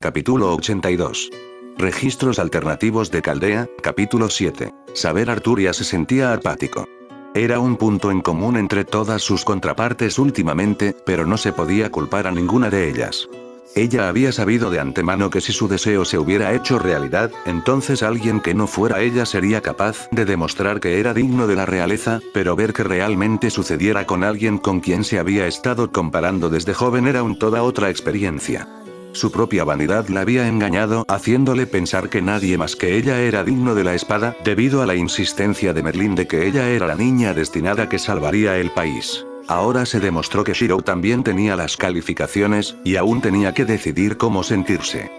Capítulo 82. Registros alternativos de Caldea, capítulo 7. Saber Arturia se sentía apático. Era un punto en común entre todas sus contrapartes últimamente, pero no se podía culpar a ninguna de ellas. Ella había sabido de antemano que si su deseo se hubiera hecho realidad, entonces alguien que no fuera ella sería capaz de demostrar que era digno de la realeza, pero ver que realmente sucediera con alguien con quien se había estado comparando desde joven era toda otra experiencia. Su propia vanidad la había engañado, haciéndole pensar que nadie más que ella era digno de la espada, debido a la insistencia de Merlín de que ella era la niña destinada que salvaría el país. Ahora se demostró que Shirou también tenía las calificaciones, y aún tenía que decidir cómo sentirse.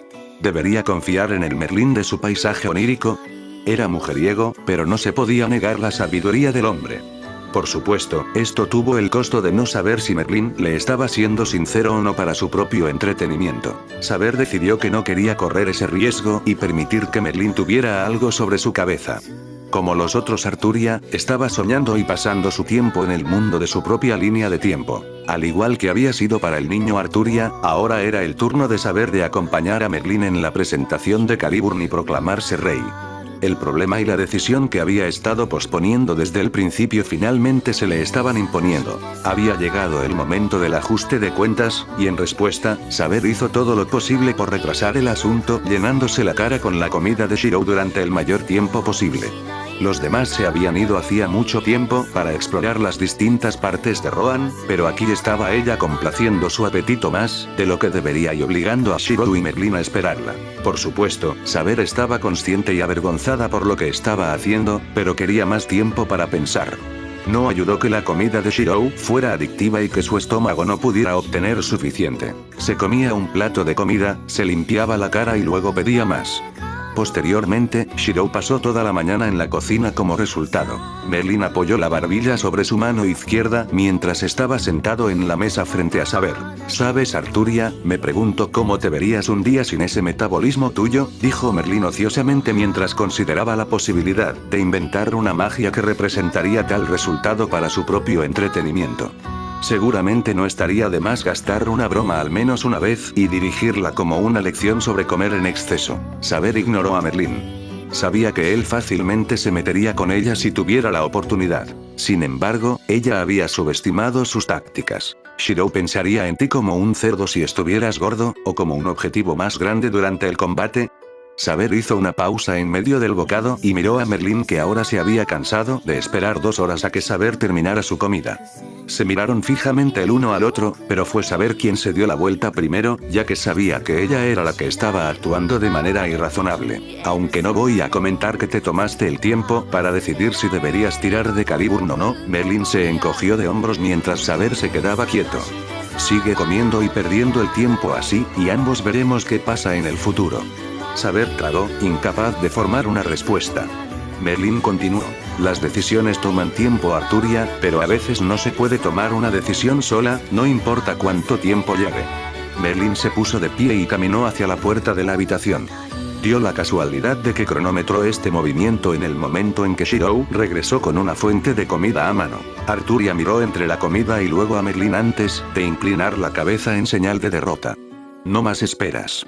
¿Debería confiar en el Merlín de su paisaje onírico? Era mujeriego, pero no se podía negar la sabiduría del hombre. Por supuesto, esto tuvo el costo de no saber si Merlín le estaba siendo sincero o no para su propio entretenimiento. Saber decidió que no quería correr ese riesgo y permitir que Merlín tuviera algo sobre su cabeza. Como los otros Arturia, estaba soñando y pasando su tiempo en el mundo de su propia línea de tiempo. Al igual que había sido para el niño Arturia, ahora era el turno de Saber de acompañar a Merlín en la presentación de Caliburn y proclamarse rey. El problema y la decisión que había estado posponiendo desde el principio finalmente se le estaban imponiendo. Había llegado el momento del ajuste de cuentas, y en respuesta, Saber hizo todo lo posible por retrasar el asunto, llenándose la cara con la comida de Shirou durante el mayor tiempo posible. Los demás se habían ido hacía mucho tiempo para explorar las distintas partes de Rohan, pero aquí estaba ella complaciendo su apetito más de lo que debería y obligando a Shirou y Merlín a esperarla. Por supuesto, Saber estaba consciente y avergonzada por lo que estaba haciendo, pero quería más tiempo para pensar. No ayudó que la comida de Shirou fuera adictiva y que su estómago no pudiera obtener suficiente. Se comía un plato de comida, se limpiaba la cara y luego pedía más. Posteriormente, Shirou pasó toda la mañana en la cocina como resultado. Merlín apoyó la barbilla sobre su mano izquierda mientras estaba sentado en la mesa frente a Saber. ¿Sabes, Arturia? Me pregunto cómo te verías un día sin ese metabolismo tuyo, dijo Merlín ociosamente mientras consideraba la posibilidad de inventar una magia que representaría tal resultado para su propio entretenimiento. Seguramente no estaría de más gastar una broma al menos una vez y dirigirla como una lección sobre comer en exceso. Saber ignoró a Merlín. Sabía que él fácilmente se metería con ella si tuviera la oportunidad. Sin embargo, ella había subestimado sus tácticas. Shirou pensaría en ti como un cerdo si estuvieras gordo, o como un objetivo más grande durante el combate. Saber hizo una pausa en medio del bocado y miró a Merlín, que ahora se había cansado de esperar 2 horas a que Saber terminara su comida. Se miraron fijamente el uno al otro, pero fue Saber quien se dio la vuelta primero, ya que sabía que ella era la que estaba actuando de manera irrazonable. Aunque no voy a comentar que te tomaste el tiempo para decidir si deberías tirar de Caliburn o no, Merlín se encogió de hombros mientras Saber se quedaba quieto. Sigue comiendo y perdiendo el tiempo así, y ambos veremos qué pasa en el futuro. Saber tragó, incapaz de formar una respuesta. Merlín continuó. Las decisiones toman tiempo, Arturia, pero a veces no se puede tomar una decisión sola, no importa cuánto tiempo lleve. Merlín se puso de pie y caminó hacia la puerta de la habitación. Dio la casualidad de que cronometró este movimiento en el momento en que Shirou regresó con una fuente de comida a mano. Arturia miró entre la comida y luego a Merlín antes de inclinar la cabeza en señal de derrota. No más esperas.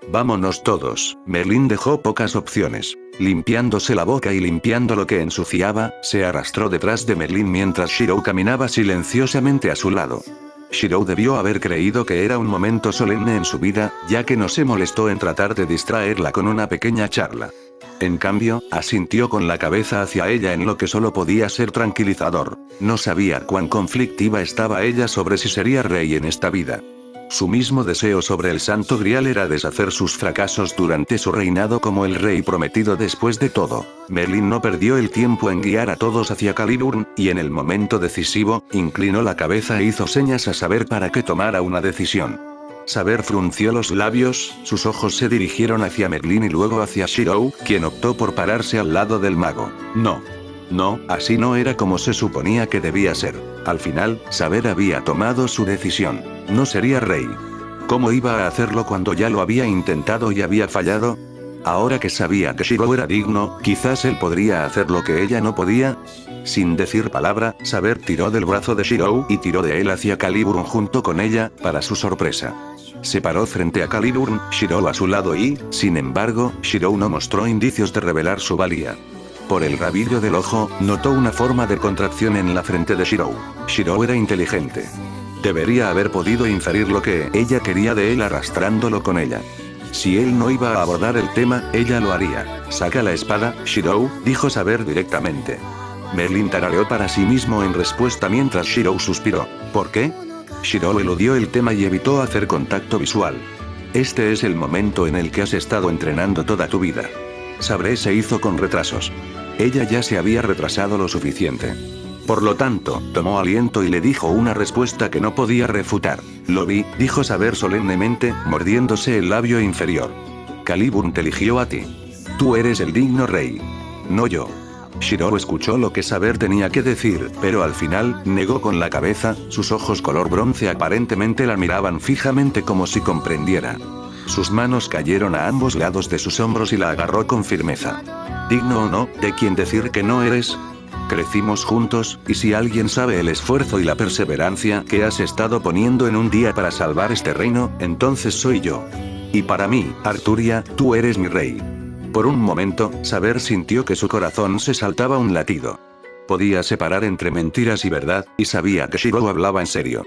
Vámonos todos. Merlín dejó pocas opciones. Limpiándose la boca y limpiando lo que ensuciaba, se arrastró detrás de Merlín mientras Shirou caminaba silenciosamente a su lado. Shirou debió haber creído que era un momento solemne en su vida, ya que no se molestó en tratar de distraerla con una pequeña charla. En cambio, asintió con la cabeza hacia ella en lo que solo podía ser tranquilizador. No sabía cuán conflictiva estaba ella sobre si sería rey en esta vida. Su mismo deseo sobre el Santo Grial era deshacer sus fracasos durante su reinado como el rey prometido. Después de todo, Merlín no perdió el tiempo en guiar a todos hacia Caliburn, y en el momento decisivo, inclinó la cabeza e hizo señas a Saber para que tomara una decisión. Saber frunció los labios, sus ojos se dirigieron hacia Merlín y luego hacia Shirou, quien optó por pararse al lado del mago. No, así no era como se suponía que debía ser. Al final, Saber había tomado su decisión. No sería rey. ¿Cómo iba a hacerlo cuando ya lo había intentado y había fallado? Ahora que sabía que Shirou era digno, quizás él podría hacer lo que ella no podía. Sin decir palabra, Saber tiró del brazo de Shirou y tiró de él hacia Caliburn junto con ella, para su sorpresa. Se paró frente a Caliburn, Shirou a su lado y, sin embargo, Shirou no mostró indicios de revelar su valía. Por el rabillo del ojo, notó una forma de contracción en la frente de Shirou. Shirou era inteligente. Debería haber podido inferir lo que ella quería de él arrastrándolo con ella. Si él no iba a abordar el tema, ella lo haría. Saca la espada, Shirou, dijo Saber directamente. Merlin tarareó para sí mismo en respuesta mientras Shirou suspiró. ¿Por qué? Shirou eludió el tema y evitó hacer contacto visual. Este es el momento en el que has estado entrenando toda tu vida. Sabré se hizo con retrasos. Ella ya se había retrasado lo suficiente. Por lo tanto, tomó aliento y le dijo una respuesta que no podía refutar. Lo vi, dijo Saber solemnemente, mordiéndose el labio inferior. Caliburn te eligió a ti. Tú eres el digno rey. No yo. Shirou escuchó lo que Saber tenía que decir, pero al final, negó con la cabeza, sus ojos color bronce aparentemente la miraban fijamente como si comprendiera. Sus manos cayeron a ambos lados de sus hombros y la agarró con firmeza. ¿Digno o no, de quién decir que no eres? Crecimos juntos, y si alguien sabe el esfuerzo y la perseverancia que has estado poniendo en un día para salvar este reino, entonces soy yo. Y para mí, Arturia, tú eres mi rey. Por un momento, Saber sintió que su corazón se saltaba un latido. Podía separar entre mentiras y verdad, y sabía que Shirou hablaba en serio.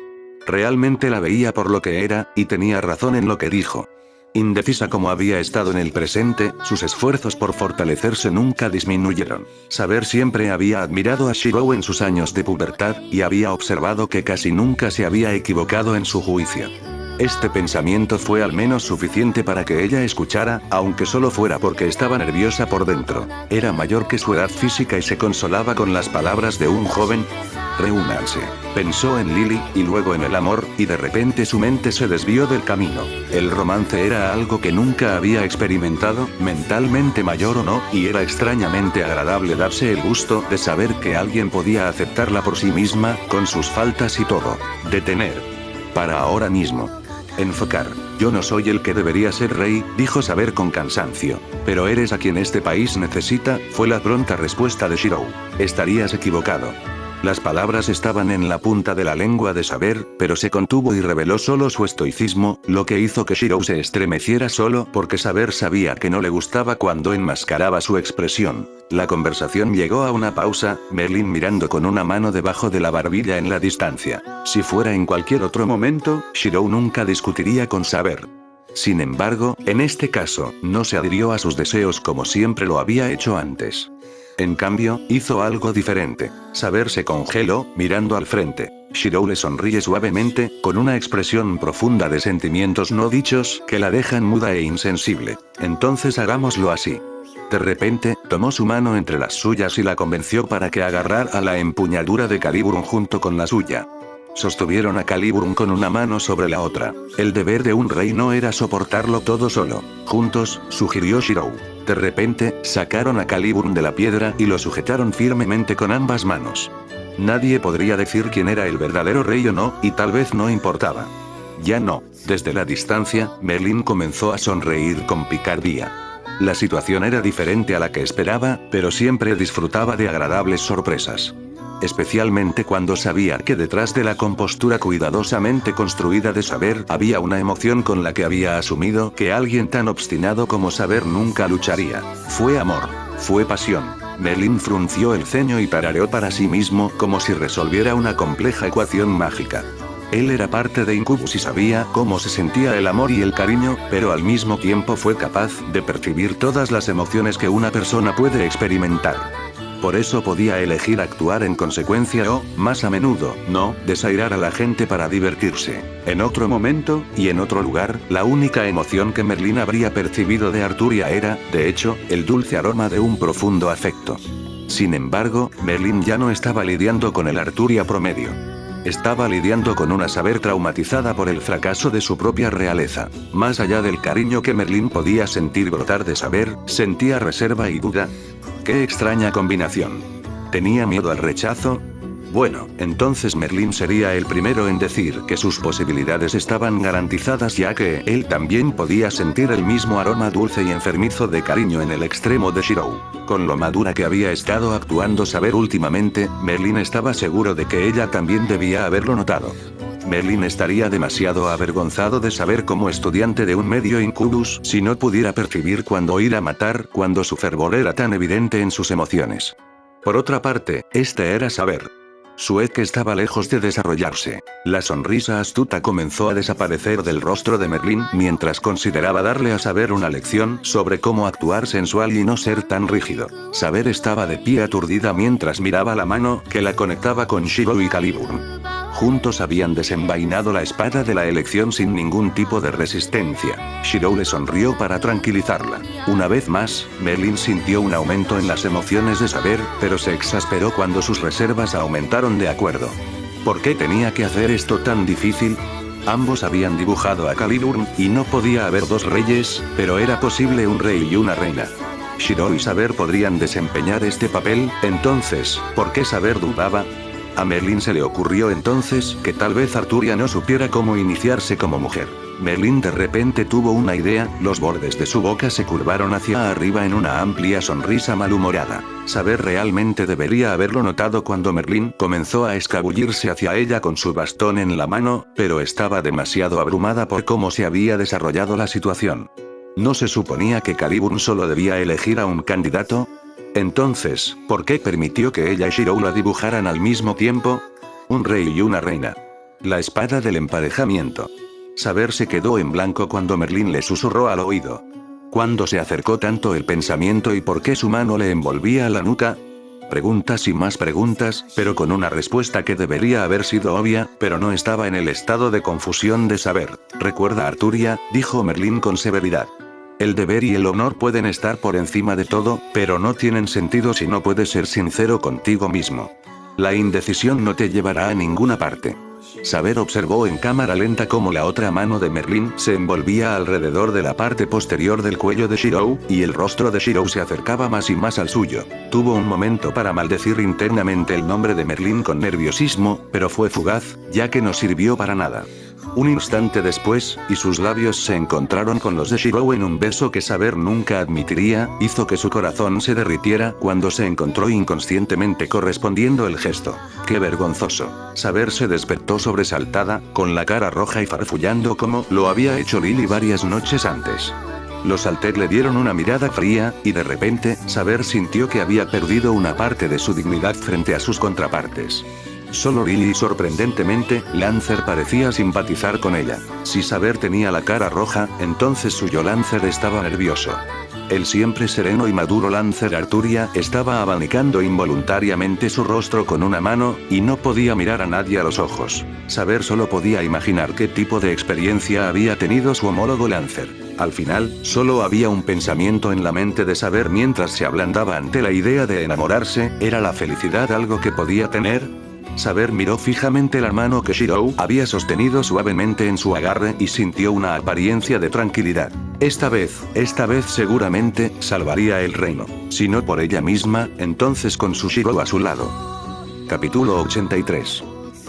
Realmente la veía por lo que era, y tenía razón en lo que dijo. Indecisa como había estado en el presente, sus esfuerzos por fortalecerse nunca disminuyeron. Saber siempre había admirado a Shirou en sus años de pubertad, y había observado que casi nunca se había equivocado en su juicio. Este pensamiento fue al menos suficiente para que ella escuchara, aunque solo fuera porque estaba nerviosa por dentro. Era mayor que su edad física y se consolaba con las palabras de un joven. Reúnanse. Pensó en Lily, y luego en el amor, y de repente su mente se desvió del camino. El romance era algo que nunca había experimentado, mentalmente mayor o no, y era extrañamente agradable darse el gusto de saber que alguien podía aceptarla por sí misma, con sus faltas y todo. Detener. Para ahora mismo. Enfocar. Yo no soy el que debería ser rey, dijo Saber con cansancio. Pero eres a quien este país necesita, fue la pronta respuesta de Shirou. Estarías equivocado. Las palabras estaban en la punta de la lengua de Saber, pero se contuvo y reveló solo su estoicismo, lo que hizo que Shirou se estremeciera solo porque Saber sabía que no le gustaba cuando enmascaraba su expresión. La conversación llegó a una pausa, Merlin mirando con una mano debajo de la barbilla en la distancia. Si fuera en cualquier otro momento, Shirou nunca discutiría con Saber. Sin embargo, en este caso, no se adhirió a sus deseos como siempre lo había hecho antes. En cambio, hizo algo diferente. Saber se congeló, mirando al frente. Shirou le sonríe suavemente, con una expresión profunda de sentimientos no dichos, que la dejan muda e insensible. Entonces hagámoslo así. De repente, tomó su mano entre las suyas y la convenció para que agarrara la empuñadura de Caliburn junto con la suya. Sostuvieron a Caliburn con una mano sobre la otra. El deber de un rey no era soportarlo todo solo. Juntos, sugirió Shirou. De repente, sacaron a Caliburn de la piedra y lo sujetaron firmemente con ambas manos. Nadie podría decir quién era el verdadero rey o no, y tal vez no importaba. Ya no. Desde la distancia, Merlin comenzó a sonreír con picardía. La situación era diferente a la que esperaba, pero siempre disfrutaba de agradables sorpresas. Especialmente cuando sabía que detrás de la compostura cuidadosamente construida de Saber había una emoción con la que había asumido que alguien tan obstinado como Saber nunca lucharía. Fue amor. Fue pasión. Merlin frunció el ceño y tarareó para sí mismo como si resolviera una compleja ecuación mágica. Él era parte de Incubus y sabía cómo se sentía el amor y el cariño, pero al mismo tiempo fue capaz de percibir todas las emociones que una persona puede experimentar. Por eso podía elegir actuar en consecuencia o, más a menudo, no, desairar a la gente para divertirse. En otro momento, y en otro lugar, la única emoción que Merlin habría percibido de Arturia era, de hecho, el dulce aroma de un profundo afecto. Sin embargo, Merlin ya no estaba lidiando con el Arturia promedio. Estaba lidiando con una Saber traumatizada por el fracaso de su propia realeza. Más allá del cariño que Merlin podía sentir brotar de Saber, sentía reserva y duda. ¡Qué extraña combinación! ¿Tenía miedo al rechazo? Bueno, entonces Merlin sería el primero en decir que sus posibilidades estaban garantizadas ya que él también podía sentir el mismo aroma dulce y enfermizo de cariño en el extremo de Shirou. Con lo madura que había estado actuando Saber últimamente, Merlin estaba seguro de que ella también debía haberlo notado. Merlin estaría demasiado avergonzado de saber como estudiante de un medio incubus si no pudiera percibir cuándo ir a matar cuando su fervor era tan evidente en sus emociones. Por otra parte, este era saber. Su que estaba lejos de desarrollarse. La sonrisa astuta comenzó a desaparecer del rostro de Merlin mientras consideraba darle a Saber una lección sobre cómo actuar sensual y no ser tan rígido. Saber estaba de pie aturdida mientras miraba la mano que la conectaba con Shirou y Caliburn. Juntos habían desenvainado la espada de la elección sin ningún tipo de resistencia. Shirou le sonrió para tranquilizarla. Una vez más, Merlin sintió un aumento en las emociones de Saber, pero se exasperó cuando sus reservas aumentaron de acuerdo. ¿Por qué tenía que hacer esto tan difícil? Ambos habían dibujado a Caliburn, y no podía haber dos reyes, pero era posible un rey y una reina. Shirou y Saber podrían desempeñar este papel, entonces, ¿por qué Saber dudaba? A Merlin se le ocurrió entonces que tal vez Arturia no supiera cómo iniciarse como mujer. Merlin de repente tuvo una idea, los bordes de su boca se curvaron hacia arriba en una amplia sonrisa malhumorada. Saber realmente debería haberlo notado cuando Merlin comenzó a escabullirse hacia ella con su bastón en la mano, pero estaba demasiado abrumada por cómo se había desarrollado la situación. ¿No se suponía que Caliburn solo debía elegir a un candidato? Entonces, ¿por qué permitió que ella y Shirou la dibujaran al mismo tiempo? Un rey y una reina. La espada del emparejamiento. Saber se quedó en blanco cuando Merlin le susurró al oído. ¿Cuándo se acercó tanto el pensamiento y por qué su mano le envolvía la nuca? Preguntas y más preguntas, pero con una respuesta que debería haber sido obvia, pero no estaba en el estado de confusión de Saber. ¿Recuerda Arturia?, dijo Merlin con severidad. El deber y el honor pueden estar por encima de todo, pero no tienen sentido si no puedes ser sincero contigo mismo. La indecisión no te llevará a ninguna parte. Saber observó en cámara lenta cómo la otra mano de Merlin se envolvía alrededor de la parte posterior del cuello de Shirou, y el rostro de Shirou se acercaba más y más al suyo. Tuvo un momento para maldecir internamente el nombre de Merlin con nerviosismo, pero fue fugaz, ya que no sirvió para nada. Un instante después, y sus labios se encontraron con los de Shirou en un beso que Saber nunca admitiría, hizo que su corazón se derritiera cuando se encontró inconscientemente correspondiendo el gesto. ¡Qué vergonzoso! Saber se despertó sobresaltada, con la cara roja y farfullando como lo había hecho Lily varias noches antes. Los Alter le dieron una mirada fría, y de repente, Saber sintió que había perdido una parte de su dignidad frente a sus contrapartes. Solo Lily y sorprendentemente, Lancer parecía simpatizar con ella. Si Saber tenía la cara roja, entonces suyo Lancer estaba nervioso. El siempre sereno y maduro Lancer Arturia estaba abanicando involuntariamente su rostro con una mano, y no podía mirar a nadie a los ojos. Saber solo podía imaginar qué tipo de experiencia había tenido su homólogo Lancer. Al final, solo había un pensamiento en la mente de Saber mientras se ablandaba ante la idea de enamorarse, ¿era la felicidad algo que podía tener? Saber miró fijamente la mano que Shirou había sostenido suavemente en su agarre y sintió una apariencia de tranquilidad. Esta vez seguramente, salvaría el reino. Si no por ella misma, entonces con su Shirou a su lado. Capítulo 83.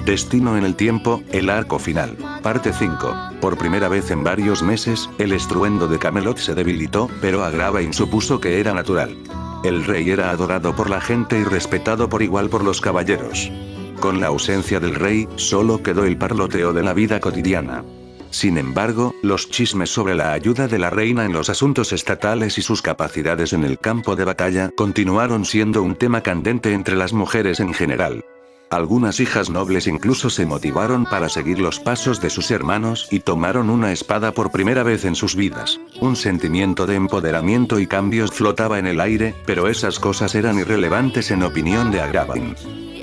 Destino en el tiempo, el arco final. Parte 5. Por primera vez en varios meses, el estruendo de Camelot se debilitó, pero Agravain supuso que era natural. El rey era adorado por la gente y respetado por igual por los caballeros. Con la ausencia del rey, solo quedó el parloteo de la vida cotidiana. Sin embargo, los chismes sobre la ayuda de la reina en los asuntos estatales y sus capacidades en el campo de batalla continuaron siendo un tema candente entre las mujeres en general. Algunas hijas nobles incluso se motivaron para seguir los pasos de sus hermanos y tomaron una espada por primera vez en sus vidas. Un sentimiento de empoderamiento y cambios flotaba en el aire, pero esas cosas eran irrelevantes en opinión de Agravain.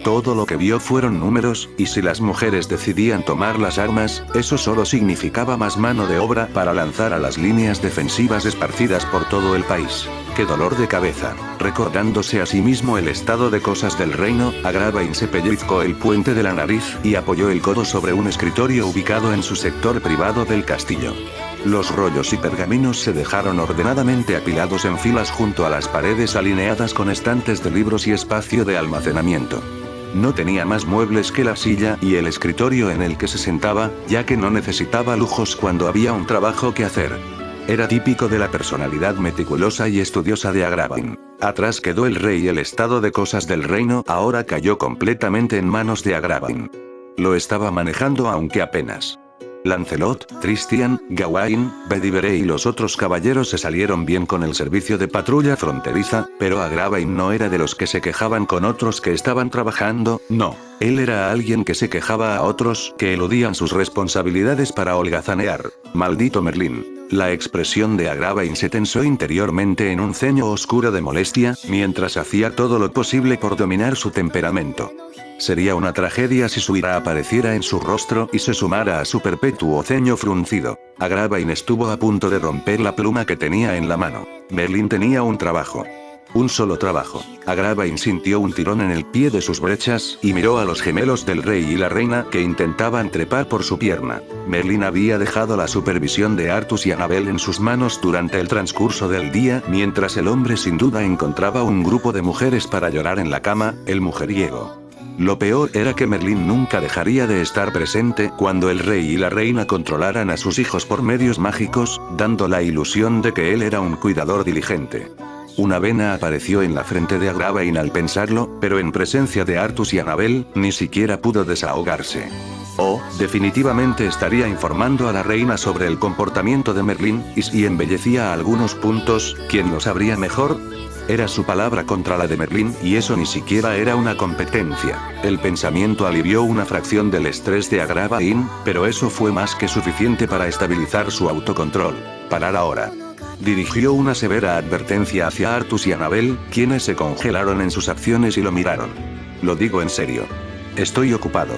Todo lo que vio fueron números, y si las mujeres decidían tomar las armas, eso solo significaba más mano de obra para lanzar a las líneas defensivas esparcidas por todo el país. ¡Qué dolor de cabeza! Recordándose a sí mismo el estado de cosas del reino, Agravain se pellizcó el puente de la nariz y apoyó el codo sobre un escritorio ubicado en su sector privado del castillo. Los rollos y pergaminos se dejaron ordenadamente apilados en filas junto a las paredes alineadas con estantes de libros y espacio de almacenamiento. No tenía más muebles que la silla y el escritorio en el que se sentaba, ya que no necesitaba lujos cuando había un trabajo que hacer. Era típico de la personalidad meticulosa y estudiosa de Agravain. Atrás quedó el rey y el estado de cosas del reino ahora cayó completamente en manos de Agravain. Lo estaba manejando aunque apenas. Lancelot, Tristian, Gawain, Bedivere y los otros caballeros se salieron bien con el servicio de patrulla fronteriza, pero Agravain no era de los que se quejaban con otros que estaban trabajando, no. Él era alguien que se quejaba a otros que eludían sus responsabilidades para holgazanear. Maldito Merlín. La expresión de Agravain se tensó interiormente en un ceño oscuro de molestia, mientras hacía todo lo posible por dominar su temperamento. Sería una tragedia si su ira apareciera en su rostro y se sumara a su perpetuo ceño fruncido. Agravain estuvo a punto de romper la pluma que tenía en la mano. Merlín tenía un trabajo. Un solo trabajo. Agravain sintió un tirón en el pie de sus brechas, y miró a los gemelos del rey y la reina que intentaban trepar por su pierna. Merlín había dejado la supervisión de Artus y Annabel en sus manos durante el transcurso del día, mientras el hombre sin duda encontraba un grupo de mujeres para llorar en la cama, el mujeriego. Lo peor era que Merlín nunca dejaría de estar presente cuando el rey y la reina controlaran a sus hijos por medios mágicos, dando la ilusión de que él era un cuidador diligente. Una vena apareció en la frente de Agravain al pensarlo, pero en presencia de Artus y Annabel, ni siquiera pudo desahogarse. Definitivamente estaría informando a la reina sobre el comportamiento de Merlín, y si embellecía algunos puntos, ¿quién lo sabría mejor? Era su palabra contra la de Merlín, y eso ni siquiera era una competencia. El pensamiento alivió una fracción del estrés de Agravain, pero eso fue más que suficiente para estabilizar su autocontrol. Parar ahora. Dirigió una severa advertencia hacia Artus y Annabel, quienes se congelaron en sus acciones y lo miraron. Lo digo en serio. Estoy ocupado.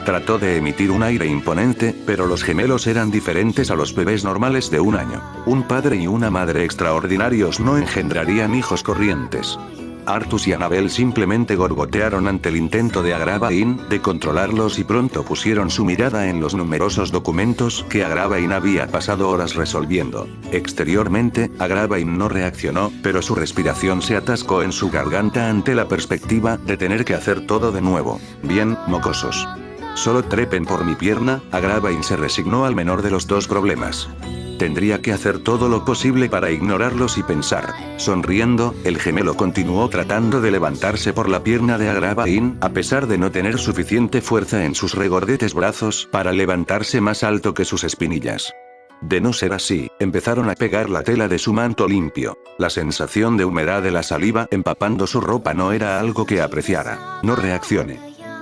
Trató de emitir un aire imponente, pero los gemelos eran diferentes a los bebés normales de un año. Un padre y una madre extraordinarios no engendrarían hijos corrientes. Artus y Annabel simplemente gorgotearon ante el intento de Agravain de controlarlos y pronto pusieron su mirada en los numerosos documentos que Agravain había pasado horas resolviendo. Exteriormente, Agravain no reaccionó, pero su respiración se atascó en su garganta ante la perspectiva de tener que hacer todo de nuevo. Bien, mocosos. Solo trepen por mi pierna. Agravain se resignó al menor de los dos problemas. Tendría que hacer todo lo posible para ignorarlos y pensar. Sonriendo, el gemelo continuó tratando de levantarse por la pierna de Agravain, a pesar de no tener suficiente fuerza en sus regordetes brazos para levantarse más alto que sus espinillas. De no ser así, empezaron a pegar la tela de su manto limpio. La sensación de humedad de la saliva empapando su ropa no era algo que apreciara. No reaccione.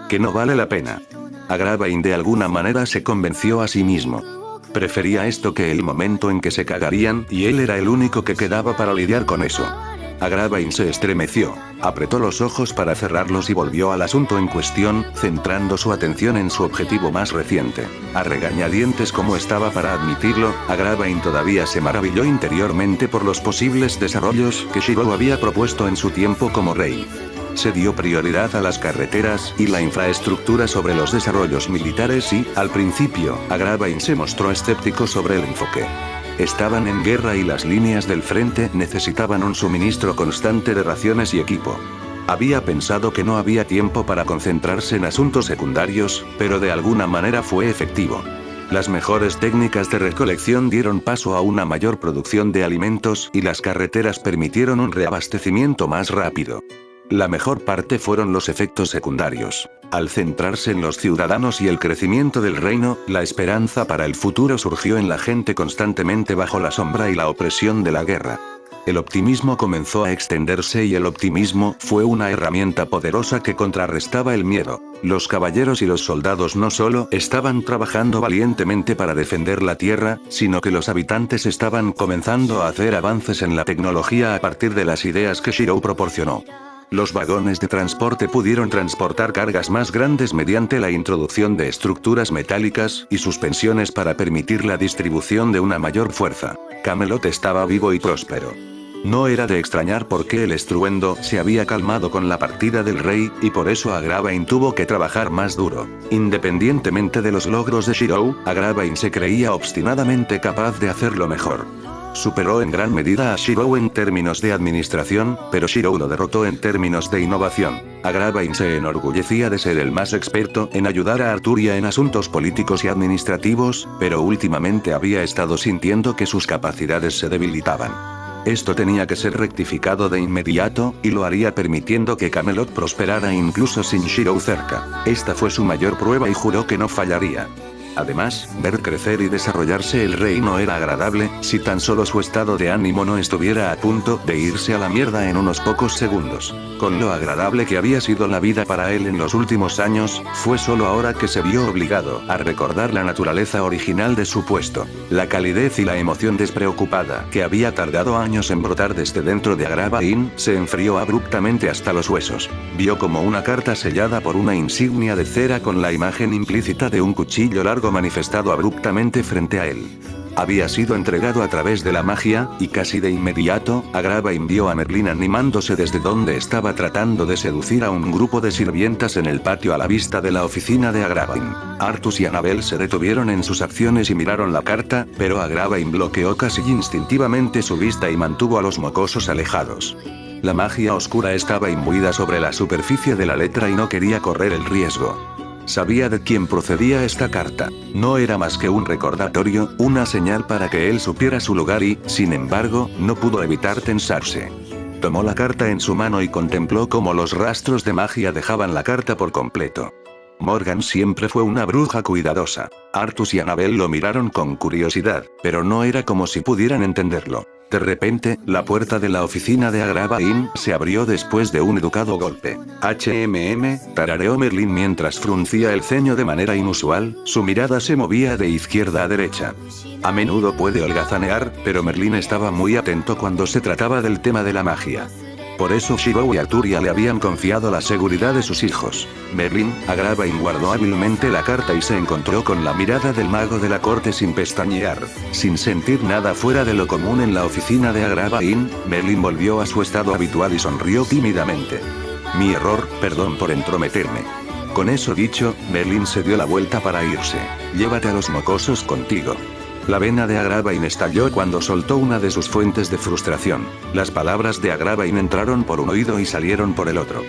Que no vale la pena. Agravain de alguna manera se convenció a sí mismo. Prefería esto que el momento en que se cagarían, y él era el único que quedaba para lidiar con eso. Agravain se estremeció, apretó los ojos para cerrarlos y volvió al asunto en cuestión, centrando su atención en su objetivo más reciente. A regañadientes como estaba para admitirlo, Agravain todavía se maravilló interiormente por los posibles desarrollos que Shirou había propuesto en su tiempo como rey. Se dio prioridad a las carreteras y la infraestructura sobre los desarrollos militares y, al principio, Agravain se mostró escéptico sobre el enfoque. Estaban en guerra y las líneas del frente necesitaban un suministro constante de raciones y equipo. Había pensado que no había tiempo para concentrarse en asuntos secundarios, pero de alguna manera fue efectivo. Las mejores técnicas de recolección dieron paso a una mayor producción de alimentos y las carreteras permitieron un reabastecimiento más rápido. La mejor parte fueron los efectos secundarios. Al centrarse en los ciudadanos y el crecimiento del reino, la esperanza para el futuro surgió en la gente constantemente bajo la sombra y la opresión de la guerra. El optimismo comenzó a extenderse y el optimismo fue una herramienta poderosa que contrarrestaba el miedo. Los caballeros y los soldados no solo estaban trabajando valientemente para defender la tierra, sino que los habitantes estaban comenzando a hacer avances en la tecnología a partir de las ideas que Shirou proporcionó. Los vagones de transporte pudieron transportar cargas más grandes mediante la introducción de estructuras metálicas y suspensiones para permitir la distribución de una mayor fuerza. Camelot estaba vivo y próspero. No era de extrañar por qué el estruendo se había calmado con la partida del rey, y por eso Agravain tuvo que trabajar más duro. Independientemente de los logros de Shirou, Agravain se creía obstinadamente capaz de hacerlo mejor. Superó en gran medida a Shirou en términos de administración, pero Shirou lo derrotó en términos de innovación. Agravain se enorgullecía de ser el más experto en ayudar a Arturia en asuntos políticos y administrativos, pero últimamente había estado sintiendo que sus capacidades se debilitaban. Esto tenía que ser rectificado de inmediato, y lo haría permitiendo que Camelot prosperara incluso sin Shirou cerca. Esta fue su mayor prueba y juró que no fallaría. Además, ver crecer y desarrollarse el reino era agradable, si tan solo su estado de ánimo no estuviera a punto de irse a la mierda en unos pocos segundos. Con lo agradable que había sido la vida para él en los últimos años, fue solo ahora que se vio obligado a recordar la naturaleza original de su puesto. La calidez y la emoción despreocupada que había tardado años en brotar desde dentro de Agrabah Inn, se enfrió abruptamente hasta los huesos. Vio como una carta sellada por una insignia de cera con la imagen implícita de un cuchillo largo manifestado abruptamente frente a él. Había sido entregado a través de la magia, y casi de inmediato, Agrabah Inn vio a Merlín animándose desde donde estaba tratando de seducir a un grupo de sirvientas en el patio a la vista de la oficina de Agrabah Inn. Artus y Annabel se detuvieron en sus acciones y miraron la carta, pero Agrabah Inn bloqueó casi instintivamente su vista y mantuvo a los mocosos alejados. La magia oscura estaba imbuida sobre la superficie de la letra y no quería correr el riesgo. Sabía de quién procedía esta carta. No era más que un recordatorio, una señal para que él supiera su lugar y, sin embargo, no pudo evitar tensarse. Tomó la carta en su mano y contempló cómo los rastros de magia dejaban la carta por completo. Morgan siempre fue una bruja cuidadosa. Artus y Annabel lo miraron con curiosidad, pero no era como si pudieran entenderlo. De repente, la puerta de la oficina de Agrabah Inn se abrió después de un educado golpe. Tarareó Merlín mientras fruncía el ceño de manera inusual, su mirada se movía de izquierda a derecha. A menudo puede holgazanear, pero Merlín estaba muy atento cuando se trataba del tema de la magia. Por eso Shirou y Arturia le habían confiado la seguridad de sus hijos. Merlín, Agrabah Inn guardó hábilmente la carta y se encontró con la mirada del mago de la corte sin pestañear. Sin sentir nada fuera de lo común en la oficina de Agrabah Inn, Merlín volvió a su estado habitual y sonrió tímidamente. Mi error, perdón por entrometerme. Con eso dicho, Merlín se dio la vuelta para irse. Llévate a los mocosos contigo. La vena de Agrabah Inn estalló cuando soltó una de sus fuentes de frustración. Las palabras de Agrabah Inn entraron por un oído y salieron por el otro.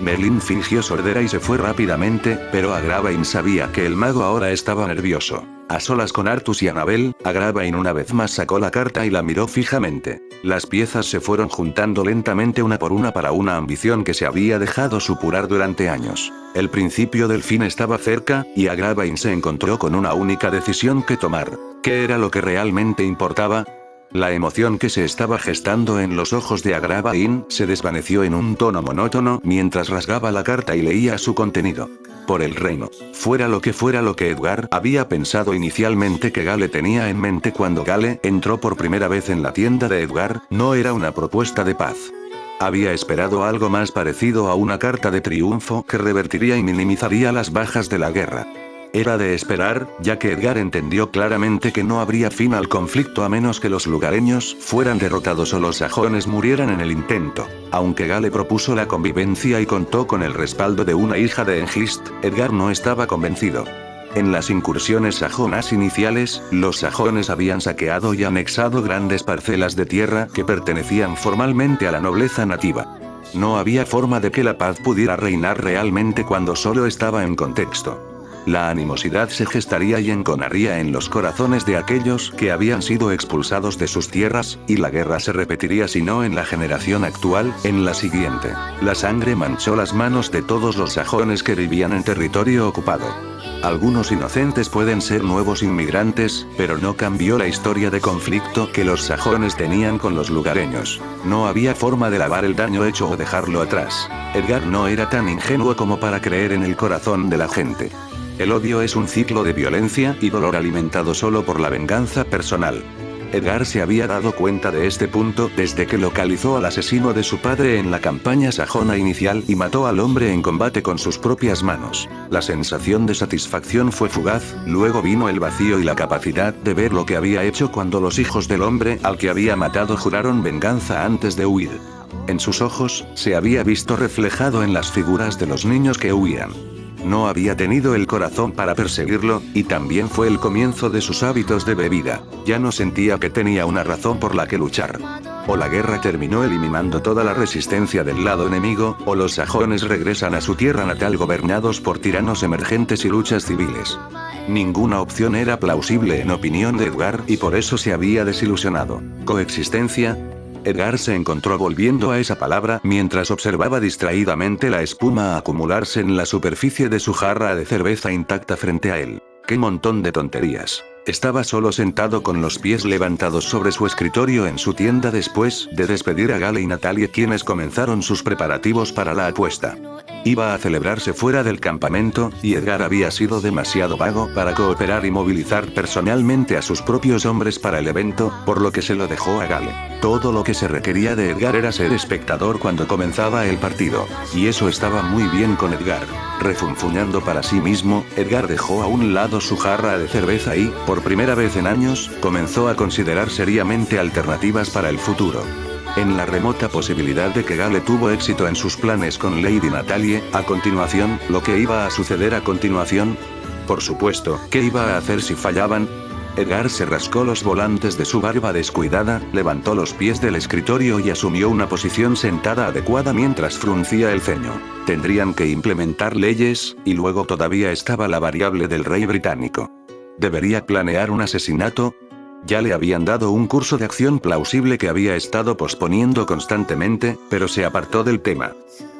Merlín fingió sordera y se fue rápidamente, pero Agrabah Inn sabía que el mago ahora estaba nervioso. A solas con Artus y Annabel, Agrabah Inn una vez más sacó la carta y la miró fijamente. Las piezas se fueron juntando lentamente una por una para una ambición que se había dejado supurar durante años. El principio del fin estaba cerca, y Agrabah Inn se encontró con una única decisión que tomar. ¿Qué era lo que realmente importaba? La emoción que se estaba gestando en los ojos de Agrabah Inn se desvaneció en un tono monótono mientras rasgaba la carta y leía su contenido. Por el reino. Fuera lo que Edgar había pensado inicialmente que Gale tenía en mente cuando Gale entró por primera vez en la tienda de Edgar, no era una propuesta de paz. Había esperado algo más parecido a una carta de triunfo que revertiría y minimizaría las bajas de la guerra. Era de esperar, ya que Edgar entendió claramente que no habría fin al conflicto a menos que los lugareños fueran derrotados o los sajones murieran en el intento. Aunque Gale propuso la convivencia y contó con el respaldo de una hija de Hengist, Edgar no estaba convencido. En las incursiones sajonas iniciales, los sajones habían saqueado y anexado grandes parcelas de tierra que pertenecían formalmente a la nobleza nativa. No había forma de que la paz pudiera reinar realmente cuando solo estaba en contexto. La animosidad se gestaría y enconaría en los corazones de aquellos que habían sido expulsados de sus tierras, y la guerra se repetiría si no en la generación actual, en la siguiente. La sangre manchó las manos de todos los sajones que vivían en territorio ocupado. Algunos inocentes pueden ser nuevos inmigrantes, pero no cambió la historia de conflicto que los sajones tenían con los lugareños. No había forma de lavar el daño hecho o dejarlo atrás. Edgar no era tan ingenuo como para creer en el corazón de la gente. El odio es un ciclo de violencia y dolor alimentado solo por la venganza personal. Edgar se había dado cuenta de este punto desde que localizó al asesino de su padre en la campaña sajona inicial y mató al hombre en combate con sus propias manos. La sensación de satisfacción fue fugaz, luego vino el vacío y la capacidad de ver lo que había hecho cuando los hijos del hombre al que había matado juraron venganza antes de huir. En sus ojos, se había visto reflejado en las figuras de los niños que huían. No había tenido el corazón para perseguirlo, y también fue el comienzo de sus hábitos de bebida. Ya no sentía que tenía una razón por la que luchar. O la guerra terminó eliminando toda la resistencia del lado enemigo, o los sajones regresan a su tierra natal gobernados por tiranos emergentes y luchas civiles. Ninguna opción era plausible en opinión de Edgar, y por eso se había desilusionado. ¿Coexistencia? Edgar se encontró volviendo a esa palabra mientras observaba distraídamente la espuma acumularse en la superficie de su jarra de cerveza intacta frente a él. ¡Qué montón de tonterías! Estaba solo sentado con los pies levantados sobre su escritorio en su tienda después de despedir a Gale y Natalie, quienes comenzaron sus preparativos para la apuesta. Iba a celebrarse fuera del campamento, y Edgar había sido demasiado vago para cooperar y movilizar personalmente a sus propios hombres para el evento, por lo que se lo dejó a Gale. Todo lo que se requería de Edgar era ser espectador cuando comenzaba el partido. Y eso estaba muy bien con Edgar. Refunfuñando para sí mismo, Edgar dejó a un lado su jarra de cerveza y, por primera vez en años, comenzó a considerar seriamente alternativas para el futuro. En la remota posibilidad de que Gale tuvo éxito en sus planes con Lady Natalie, a continuación, ¿lo que iba a suceder a continuación? Por supuesto, ¿qué iba a hacer si fallaban? Edgar se rascó los volantes de su barba descuidada, levantó los pies del escritorio y asumió una posición sentada adecuada mientras fruncía el ceño. Tendrían que implementar leyes, y luego todavía estaba la variable del rey británico. ¿Debería planear un asesinato? Ya le habían dado un curso de acción plausible que había estado posponiendo constantemente, pero se apartó del tema.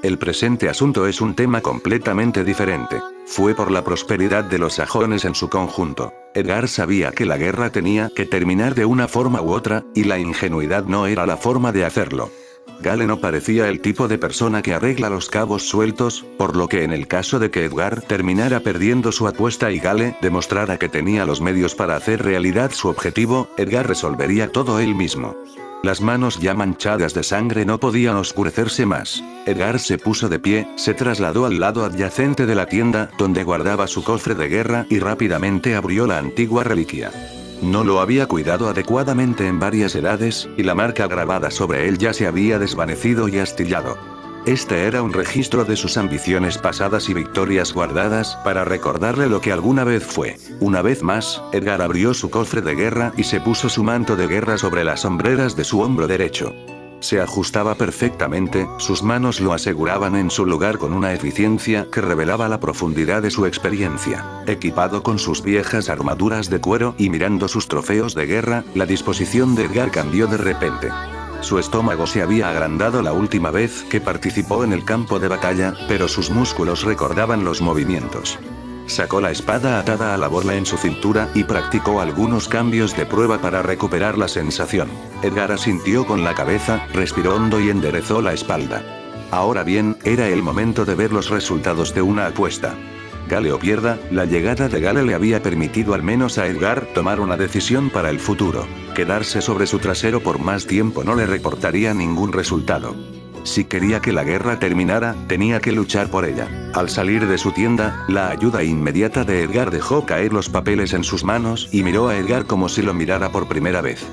El presente asunto es un tema completamente diferente. Fue por la prosperidad de los sajones en su conjunto. Edgar sabía que la guerra tenía que terminar de una forma u otra, y la ingenuidad no era la forma de hacerlo. Gale no parecía el tipo de persona que arregla los cabos sueltos, por lo que en el caso de que Edgar terminara perdiendo su apuesta y Gale demostrara que tenía los medios para hacer realidad su objetivo, Edgar resolvería todo él mismo. Las manos ya manchadas de sangre no podían oscurecerse más. Edgar se puso de pie, se trasladó al lado adyacente de la tienda, donde guardaba su cofre de guerra, y rápidamente abrió la antigua reliquia. No lo había cuidado adecuadamente en varias edades, y la marca grabada sobre él ya se había desvanecido y astillado. Este era un registro de sus ambiciones pasadas y victorias guardadas para recordarle lo que alguna vez fue. Una vez más, Edgar abrió su cofre de guerra y se puso su manto de guerra sobre las hombreras de su hombro derecho. Se ajustaba perfectamente, sus manos lo aseguraban en su lugar con una eficiencia que revelaba la profundidad de su experiencia. Equipado con sus viejas armaduras de cuero y mirando sus trofeos de guerra, la disposición de Edgar cambió de repente. Su estómago se había agrandado la última vez que participó en el campo de batalla, pero sus músculos recordaban los movimientos. Sacó la espada atada a la borla en su cintura y practicó algunos cambios de prueba para recuperar la sensación. Edgar asintió con la cabeza, respiró hondo y enderezó la espalda. Ahora bien, era el momento de ver los resultados de una apuesta. Gale o pierda, la llegada de Gale le había permitido al menos a Edgar tomar una decisión para el futuro. Quedarse sobre su trasero por más tiempo no le reportaría ningún resultado. Si quería que la guerra terminara, tenía que luchar por ella. Al salir de su tienda, la ayuda inmediata de Edgar dejó caer los papeles en sus manos y miró a Edgar como si lo mirara por primera vez.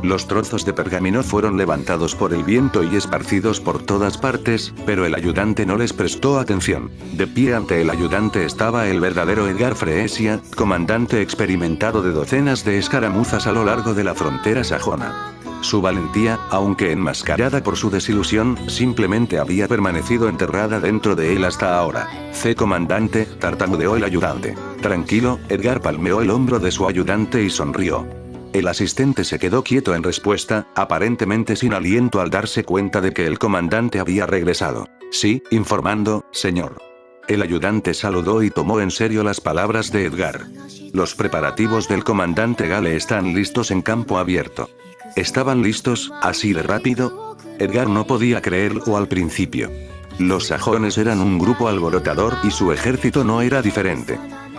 Los trozos de pergamino fueron levantados por el viento y esparcidos por todas partes, pero el ayudante no les prestó atención. De pie ante el ayudante estaba el verdadero Edgar Freesia, comandante experimentado de docenas de escaramuzas a lo largo de la frontera sajona. Su valentía, aunque enmascarada por su desilusión, simplemente había permanecido enterrada dentro de él hasta ahora. Comandante, tartamudeó el ayudante. Tranquilo, Edgar palmeó el hombro de su ayudante y sonrió. El asistente se quedó quieto en respuesta, aparentemente sin aliento al darse cuenta de que el comandante había regresado. Sí, informando, señor. El ayudante saludó y tomó en serio las palabras de Edgar. Los preparativos del comandante Gale están listos en campo abierto. ¿Estaban listos, así de rápido? Edgar no podía creerlo al principio. Los sajones eran un grupo alborotador y su ejército no era diferente.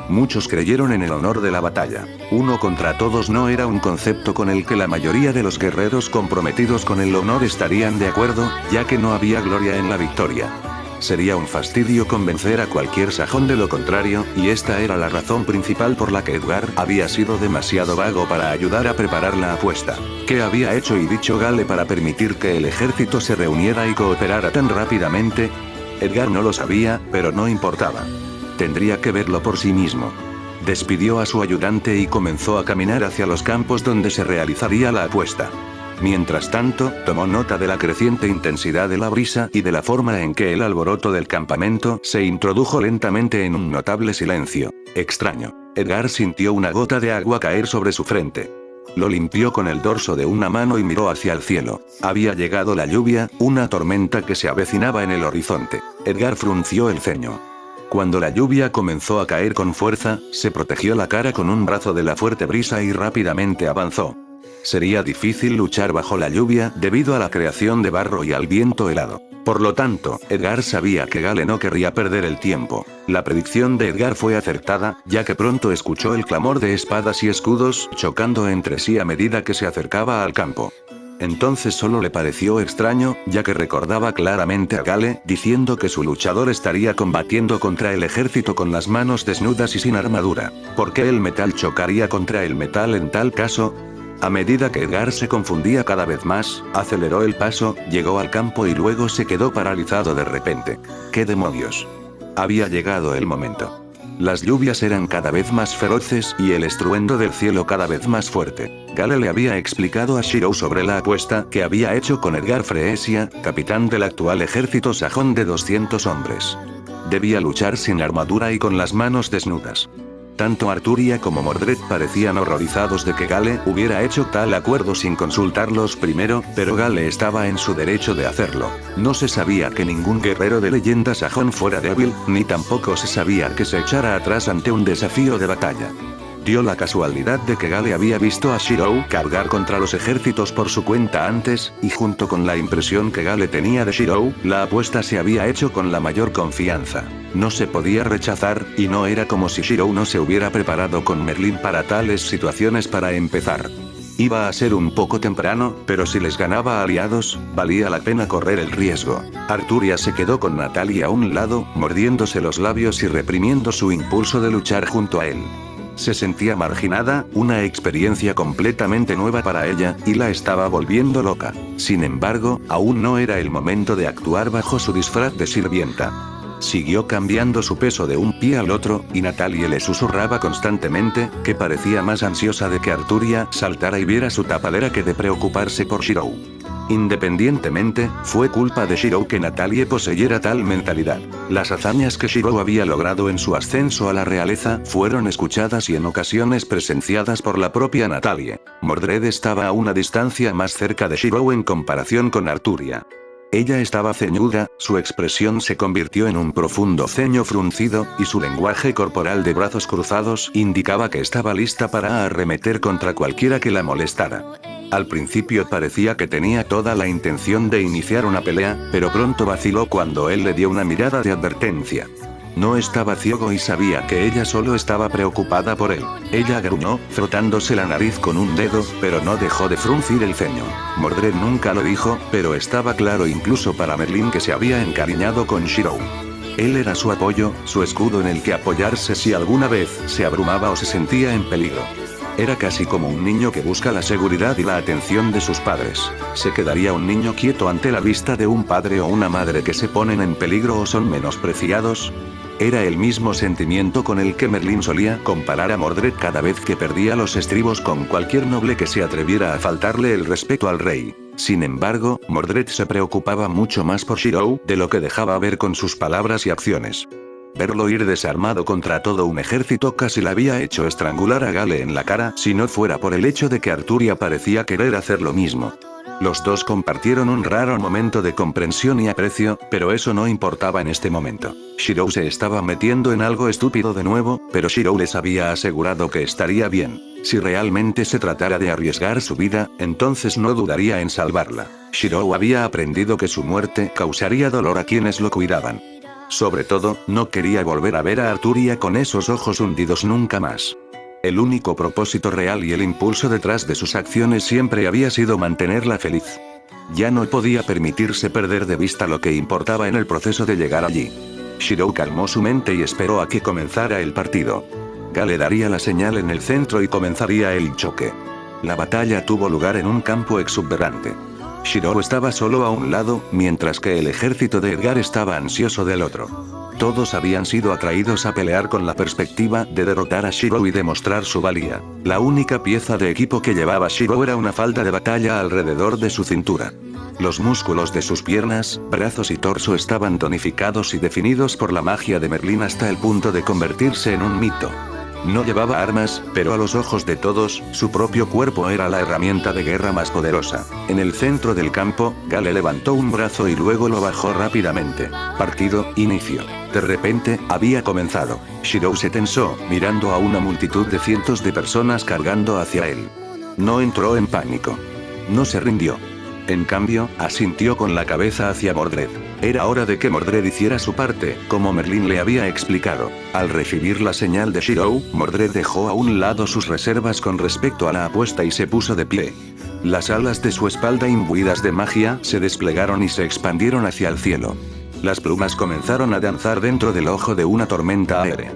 Muchos creyeron en el honor de la batalla. Uno contra todos no era un concepto con el que la mayoría de los guerreros comprometidos con el honor estarían de acuerdo, ya que no había gloria en la victoria. Sería un fastidio convencer a cualquier sajón de lo contrario, y esta era la razón principal por la que Edgar había sido demasiado vago para ayudar a preparar la apuesta. ¿Qué había hecho y dicho Gale para permitir que el ejército se reuniera y cooperara tan rápidamente? Edgar no lo sabía, pero no importaba. Tendría que verlo por sí mismo. Despidió a su ayudante y comenzó a caminar hacia los campos donde se realizaría la apuesta. Mientras tanto, tomó nota de la creciente intensidad de la brisa y de la forma en que el alboroto del campamento se introdujo lentamente en un notable silencio. Extraño. Edgar sintió una gota de agua caer sobre su frente. Lo limpió con el dorso de una mano y miró hacia el cielo. Había llegado la lluvia, una tormenta que se avecinaba en el horizonte. Edgar frunció el ceño. Cuando la lluvia comenzó a caer con fuerza, se protegió la cara con un brazo de la fuerte brisa y rápidamente avanzó. Sería difícil luchar bajo la lluvia debido a la creación de barro y al viento helado. Por lo tanto, Edgar sabía que Gale no querría perder el tiempo. La predicción de Edgar fue acertada, ya que pronto escuchó el clamor de espadas y escudos chocando entre sí a medida que se acercaba al campo. Entonces solo le pareció extraño, ya que recordaba claramente a Gale diciendo que su luchador estaría combatiendo contra el ejército con las manos desnudas y sin armadura. ¿Por qué el metal chocaría contra el metal en tal caso? A medida que Edgar se confundía cada vez más, aceleró el paso, llegó al campo y luego se quedó paralizado de repente. ¡Qué demonios! Había llegado el momento. Las lluvias eran cada vez más feroces y el estruendo del cielo cada vez más fuerte. Gale le había explicado a Shirou sobre la apuesta que había hecho con Edgar Freesia, capitán del actual ejército sajón de 200 hombres. Debía luchar sin armadura y con las manos desnudas. Tanto Arturia como Mordred parecían horrorizados de que Gale hubiera hecho tal acuerdo sin consultarlos primero, pero Gale estaba en su derecho de hacerlo. No se sabía que ningún guerrero de leyenda sajón fuera débil, ni tampoco se sabía que se echara atrás ante un desafío de batalla. Dio la casualidad de que Gale había visto a Shirou cargar contra los ejércitos por su cuenta antes, y junto con la impresión que Gale tenía de Shirou, la apuesta se había hecho con la mayor confianza. No se podía rechazar, y no era como si Shirou no se hubiera preparado con Merlin para tales situaciones para empezar. Iba a ser un poco temprano, pero si les ganaba a aliados, valía la pena correr el riesgo. Arturia se quedó con Natalia a un lado, mordiéndose los labios y reprimiendo su impulso de luchar junto a él. Se sentía marginada, una experiencia completamente nueva para ella, y la estaba volviendo loca. Sin embargo, aún no era el momento de actuar bajo su disfraz de sirvienta. Siguió cambiando su peso de un pie al otro, y Natalie le susurraba constantemente, que parecía más ansiosa de que Arturia saltara y viera su tapadera que de preocuparse por Shirou. Independientemente, fue culpa de Shirou que Natalie poseyera tal mentalidad. Las hazañas que Shirou había logrado en su ascenso a la realeza fueron escuchadas y en ocasiones presenciadas por la propia Natalie. Mordred estaba a una distancia más cerca de Shirou en comparación con Arturia. Ella estaba ceñuda, su expresión se convirtió en un profundo ceño fruncido, y su lenguaje corporal de brazos cruzados indicaba que estaba lista para arremeter contra cualquiera que la molestara. Al principio parecía que tenía toda la intención de iniciar una pelea, pero pronto vaciló cuando él le dio una mirada de advertencia. No estaba ciego y sabía que ella solo estaba preocupada por él. Ella gruñó, frotándose la nariz con un dedo, pero no dejó de fruncir el ceño. Mordred nunca lo dijo, pero estaba claro incluso para Merlin que se había encariñado con Shirou. Él era su apoyo, su escudo en el que apoyarse si alguna vez se abrumaba o se sentía en peligro. Era casi como un niño que busca la seguridad y la atención de sus padres. ¿Se quedaría un niño quieto ante la vista de un padre o una madre que se ponen en peligro o son menospreciados? Era el mismo sentimiento con el que Merlin solía comparar a Mordred cada vez que perdía los estribos con cualquier noble que se atreviera a faltarle el respeto al rey. Sin embargo, Mordred se preocupaba mucho más por Shirou de lo que dejaba ver con sus palabras y acciones. Verlo ir desarmado contra todo un ejército casi le había hecho estrangular a Gale en la cara si no fuera por el hecho de que Arturia parecía querer hacer lo mismo. Los dos compartieron un raro momento de comprensión y aprecio, pero eso no importaba en este momento. Shirou se estaba metiendo en algo estúpido de nuevo, pero Shirou les había asegurado que estaría bien. Si realmente se tratara de arriesgar su vida, entonces no dudaría en salvarla. Shirou había aprendido que su muerte causaría dolor a quienes lo cuidaban. Sobre todo, no quería volver a ver a Arturia con esos ojos hundidos nunca más. El único propósito real y el impulso detrás de sus acciones siempre había sido mantenerla feliz. Ya no podía permitirse perder de vista lo que importaba en el proceso de llegar allí. Shirou calmó su mente y esperó a que comenzara el partido. Gale daría la señal en el centro y comenzaría el choque. La batalla tuvo lugar en un campo exuberante. Shirou estaba solo a un lado, mientras que el ejército de Edgar estaba ansioso del otro. Todos habían sido atraídos a pelear con la perspectiva de derrotar a Shirou y demostrar su valía. La única pieza de equipo que llevaba Shirou era una falda de batalla alrededor de su cintura. Los músculos de sus piernas, brazos y torso estaban tonificados y definidos por la magia de Merlin hasta el punto de convertirse en un mito. No llevaba armas, pero a los ojos de todos, su propio cuerpo era la herramienta de guerra más poderosa. En el centro del campo, Gale levantó un brazo y luego lo bajó rápidamente. Partido, inicio. De repente, había comenzado. Shirou se tensó, mirando a una multitud de cientos de personas cargando hacia él. No entró en pánico. No se rindió. En cambio, asintió con la cabeza hacia Mordred. Era hora de que Mordred hiciera su parte, como Merlin le había explicado. Al recibir la señal de Shirou, Mordred dejó a un lado sus reservas con respecto a la apuesta y se puso de pie. Las alas de su espalda imbuidas de magia se desplegaron y se expandieron hacia el cielo. Las plumas comenzaron a danzar dentro del ojo de una tormenta aérea.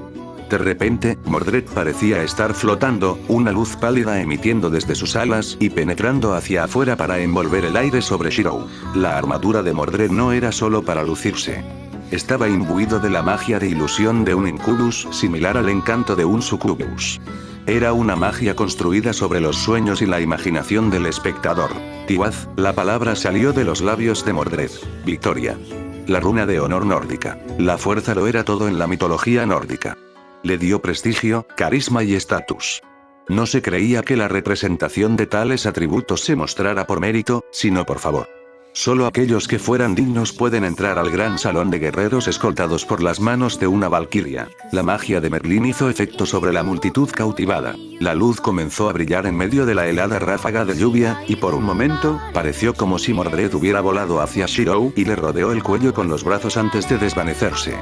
De repente, Mordred parecía estar flotando, una luz pálida emitiendo desde sus alas y penetrando hacia afuera para envolver el aire sobre Shirou. La armadura de Mordred no era solo para lucirse. Estaba imbuido de la magia de ilusión de un incubus similar al encanto de un sucubus. Era una magia construida sobre los sueños y la imaginación del espectador. Tiwaz, la palabra salió de los labios de Mordred. Victoria. La runa de honor nórdica. La fuerza lo era todo en la mitología nórdica. Le dio prestigio, carisma y estatus. No se creía que la representación de tales atributos se mostrara por mérito, sino por favor. Solo aquellos que fueran dignos pueden entrar al gran salón de guerreros escoltados por las manos de una valquiria. La magia de Merlin hizo efecto sobre la multitud cautivada. La luz comenzó a brillar en medio de la helada ráfaga de lluvia, y por un momento, pareció como si Mordred hubiera volado hacia Shirou y le rodeó el cuello con los brazos antes de desvanecerse.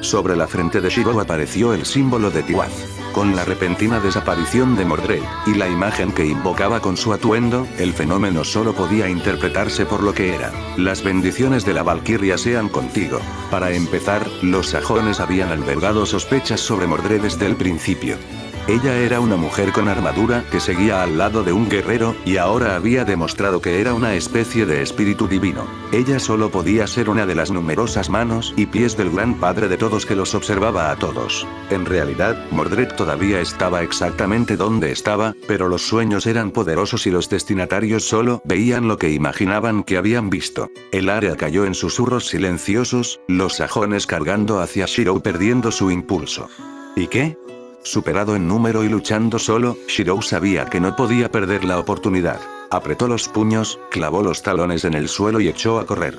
Sobre la frente de Shirou apareció el símbolo de Tiwaz. Con la repentina desaparición de Mordred, y la imagen que invocaba con su atuendo, el fenómeno solo podía interpretarse por lo que era. Las bendiciones de la Valquiria sean contigo. Para empezar, los sajones habían albergado sospechas sobre Mordred desde el principio. Ella era una mujer con armadura que seguía al lado de un guerrero, y ahora había demostrado que era una especie de espíritu divino. Ella solo podía ser una de las numerosas manos y pies del gran padre de todos que los observaba a todos. En realidad, Mordred todavía estaba exactamente donde estaba, pero los sueños eran poderosos y los destinatarios solo veían lo que imaginaban que habían visto. El área cayó en susurros silenciosos, los sajones cargando hacia Shirou perdiendo su impulso. ¿Y qué? Superado en número y luchando solo, Shirou sabía que no podía perder la oportunidad. Apretó los puños, clavó los talones en el suelo y echó a correr.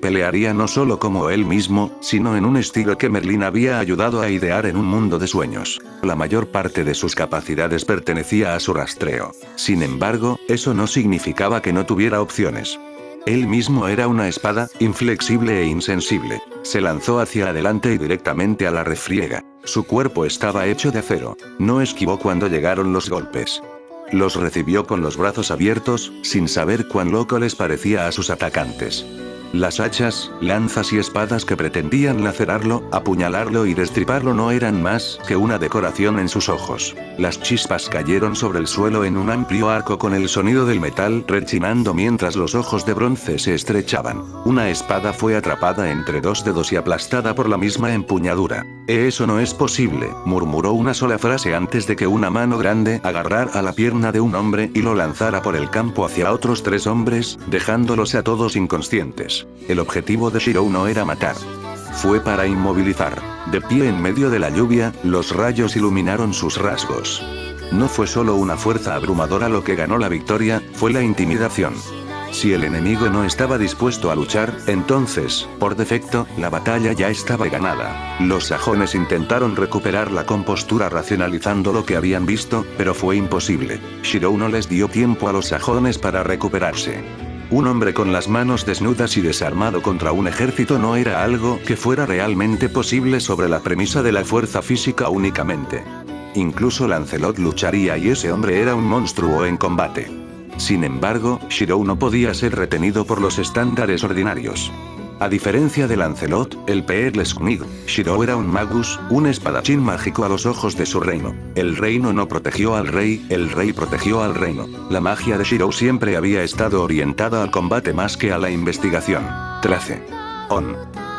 Pelearía no solo como él mismo, sino en un estilo que Merlin había ayudado a idear en un mundo de sueños. La mayor parte de sus capacidades pertenecía a su rastreo. Sin embargo, eso no significaba que no tuviera opciones. Él mismo era una espada, inflexible e insensible. Se lanzó hacia adelante y directamente a la refriega. Su cuerpo estaba hecho de acero. No esquivó cuando llegaron los golpes. Los recibió con los brazos abiertos, sin saber cuán loco les parecía a sus atacantes. Las hachas, lanzas y espadas que pretendían lacerarlo, apuñalarlo y destriparlo no eran más que una decoración en sus ojos. Las chispas cayeron sobre el suelo en un amplio arco con el sonido del metal rechinando mientras los ojos de bronce se estrechaban. Una espada fue atrapada entre dos dedos y aplastada por la misma empuñadura. Eso no es posible, murmuró una sola frase antes de que una mano grande agarrara a la pierna de un hombre y lo lanzara por el campo hacia otros 3 hombres, dejándolos a todos inconscientes. El objetivo de Shirou no era matar. Fue para inmovilizar. De pie en medio de la lluvia, los rayos iluminaron sus rasgos. No fue solo una fuerza abrumadora lo que ganó la victoria, fue la intimidación. Si el enemigo no estaba dispuesto a luchar, entonces, por defecto, la batalla ya estaba ganada. Los sajones intentaron recuperar la compostura racionalizando lo que habían visto, pero fue imposible. Shirou no les dio tiempo a los sajones para recuperarse. Un hombre con las manos desnudas y desarmado contra un ejército no era algo que fuera realmente posible sobre la premisa de la fuerza física únicamente. Incluso Lancelot lucharía y ese hombre era un monstruo en combate. Sin embargo, Shirou no podía ser retenido por los estándares ordinarios. A diferencia de Lancelot, el Peerlesknig, Shirou era un magus, un espadachín mágico a los ojos de su reino. El reino no protegió al rey, el rey protegió al reino. La magia de Shirou siempre había estado orientada al combate más que a la investigación. 13. On.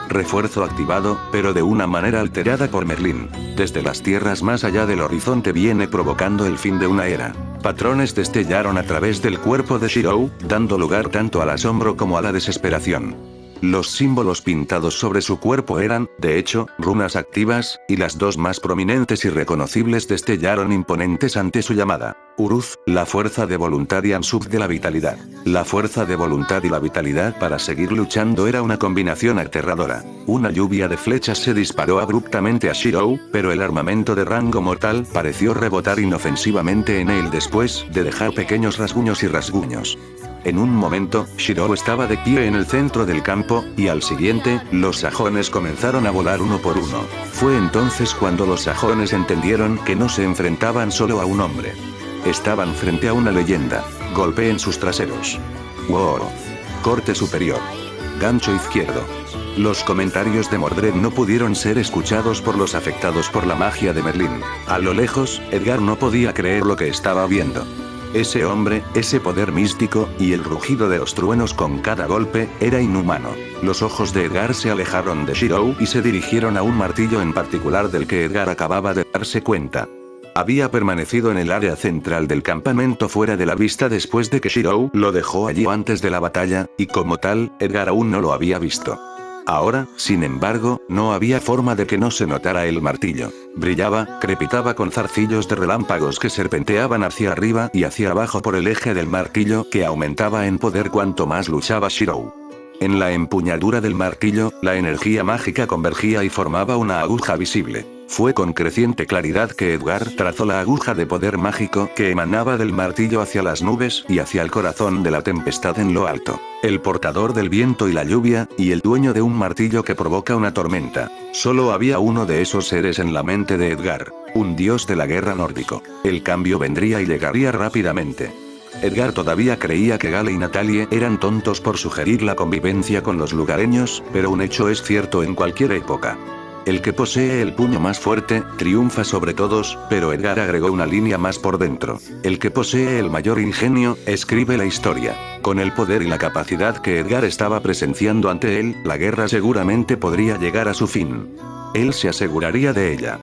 Refuerzo activado, pero de una manera alterada por Merlin. Desde las tierras más allá del horizonte viene provocando el fin de una era. Patrones destellaron a través del cuerpo de Shirou, dando lugar tanto al asombro como a la desesperación. Los símbolos pintados sobre su cuerpo eran, de hecho, runas activas, y las dos más prominentes y reconocibles destellaron imponentes ante su llamada. Uruz, la fuerza de voluntad y Ansub de la vitalidad. La fuerza de voluntad y la vitalidad para seguir luchando era una combinación aterradora. Una lluvia de flechas se disparó abruptamente a Shirou, pero el armamento de rango mortal pareció rebotar inofensivamente en él después de dejar pequeños rasguños y rasguños. En un momento, Shirou estaba de pie en el centro del campo, y al siguiente, los sajones comenzaron a volar uno por uno. Fue entonces cuando los sajones entendieron que no se enfrentaban solo a un hombre. Estaban frente a una leyenda. Golpeen sus traseros. Wow. Corte superior. Gancho izquierdo. Los comentarios de Mordred no pudieron ser escuchados por los afectados por la magia de Merlín. A lo lejos, Edgar no podía creer lo que estaba viendo. Ese hombre, ese poder místico, y el rugido de los truenos con cada golpe, era inhumano. Los ojos de Edgar se alejaron de Shirou y se dirigieron a un martillo en particular del que Edgar acababa de darse cuenta. Había permanecido en el área central del campamento fuera de la vista después de que Shirou lo dejó allí antes de la batalla, y como tal, Edgar aún no lo había visto. Ahora, sin embargo, no había forma de que no se notara el martillo. Brillaba, crepitaba con zarcillos de relámpagos que serpenteaban hacia arriba y hacia abajo por el eje del martillo que aumentaba en poder cuanto más luchaba Shirou. En la empuñadura del martillo, la energía mágica convergía y formaba una aguja visible. Fue con creciente claridad que Edgar trazó la aguja de poder mágico que emanaba del martillo hacia las nubes y hacia el corazón de la tempestad en lo alto. El portador del viento y la lluvia, y el dueño de un martillo que provoca una tormenta. Solo había uno de esos seres en la mente de Edgar, un dios de la guerra nórdico. El cambio vendría y llegaría rápidamente. Edgar todavía creía que Gale y Natalie eran tontos por sugerir la convivencia con los lugareños, pero un hecho es cierto en cualquier época. El que posee el puño más fuerte, triunfa sobre todos, pero Edgar agregó una línea más por dentro. El que posee el mayor ingenio, escribe la historia. Con el poder y la capacidad que Edgar estaba presenciando ante él, la guerra seguramente podría llegar a su fin. Él se aseguraría de ella.